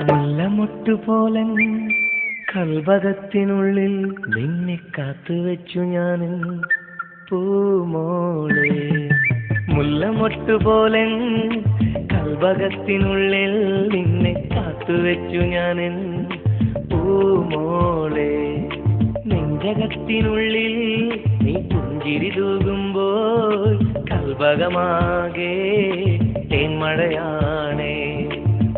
മുല്ലമൊട്ടുപോലൻ കൽഭകത്തിനുള്ളിൽ നിന്നെ കാത്തുവെച്ചു ഞാൻ പൂമോളെ. മുല്ലമൊട്ടുപോലൻ കൽഭകത്തിനുള്ളിൽ നിന്നെ കാത്തുവെച്ചു ഞാൻ പൂമോളെ. നെഞ്ചകത്തിനുള്ളിൽ നീ പുഞ്ചിരി തൂകുമ്പോൾ കൽഭകമാകെ തേന്മഴയാണേ.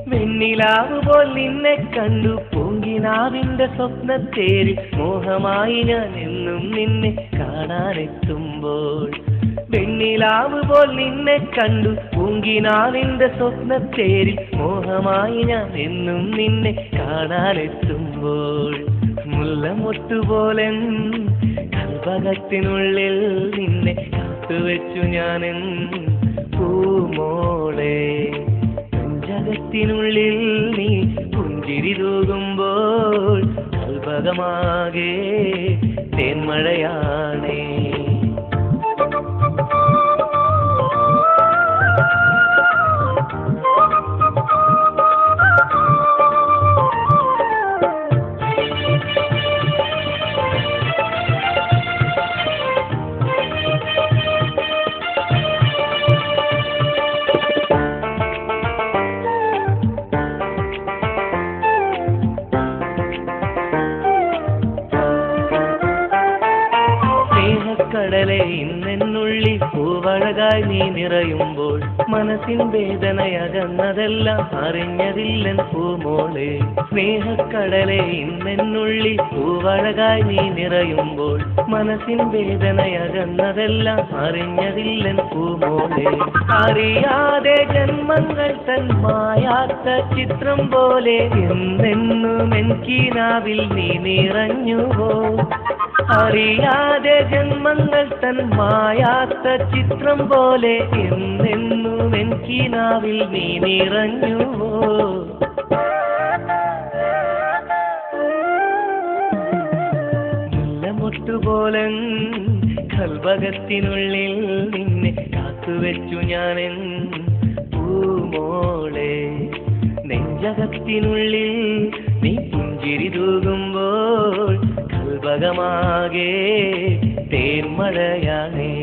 വെണ്ണിലാവ് പോൽ നിന്നെ കണ്ടു പൂങ്കിനാവിന്റെ സ്വപ്നത്തേരിൽ മോഹമായി ഞാൻ എന്നും നിന്നെ കാണാനെത്തുമ്പോൾ. വെണ്ണിലാവ് പോൽ നിന്നെ കണ്ടു പൂങ്കിനാവിന്റെ സ്വപ്നത്തേരിൽ മോഹമായി ഞാൻ എന്നും നിന്നെ കാണാനെത്തുമ്പോൾ. മുല്ലമൊട്ടുപോലെ കൽഭകത്തിനുള്ളിൽ നിന്നെ കാത്തുവെച്ചു ഞാൻ പൂമോളെ. ജഗത്തിനുള്ളിൽ നീ പുഞ്ചിരി തൂകുമ്പോൾ കൽഭകമാകെ തേന്മഴയാണേ. കടലെ ഇന്നെന്നുള്ളിൽ പൂവഴകായി നീ നിറയുമ്പോൾ മനസ്സിൻ വേദനയകന്നതെല്ലാം അറിഞ്ഞതില്ലൻ പൂമോളെ. സ്നേഹക്കടലെ ഇന്നെന്നുള്ളിൽ പൂവഴകായി നീ നിറയുമ്പോൾ മനസ്സിൻ വേദനയകന്നതെല്ലാം അറിഞ്ഞതില്ലൻ പൂമോളെ. അറിയാതെ ജന്മങ്ങൾ തൻ മായാത്ത ചിത്രം പോലെ എന്നെന്നും എനിക്കിനാവിൽ നീ നിറഞ്ഞുവോ. അറിയാതെ ജന്മങ്ങൾ തൻ മായാത്ത ചിത്രം പോലെ എന്നെന്നും എനിക്കിനാവിൽ നീ നിറഞ്ഞുവോ. മുല്ലമൊട്ടുപോലെ കൽഭകത്തിനുള്ളിൽ നിന്നെ കാത്തുവെച്ചു ഞാൻ പൂമോളെ. നെഞ്ചകത്തിനുള്ളിൽ നീ പുഞ്ചിരി തൂകുമ്പോൾ കൽഭകമാകെ തേന്മഴയാണേ.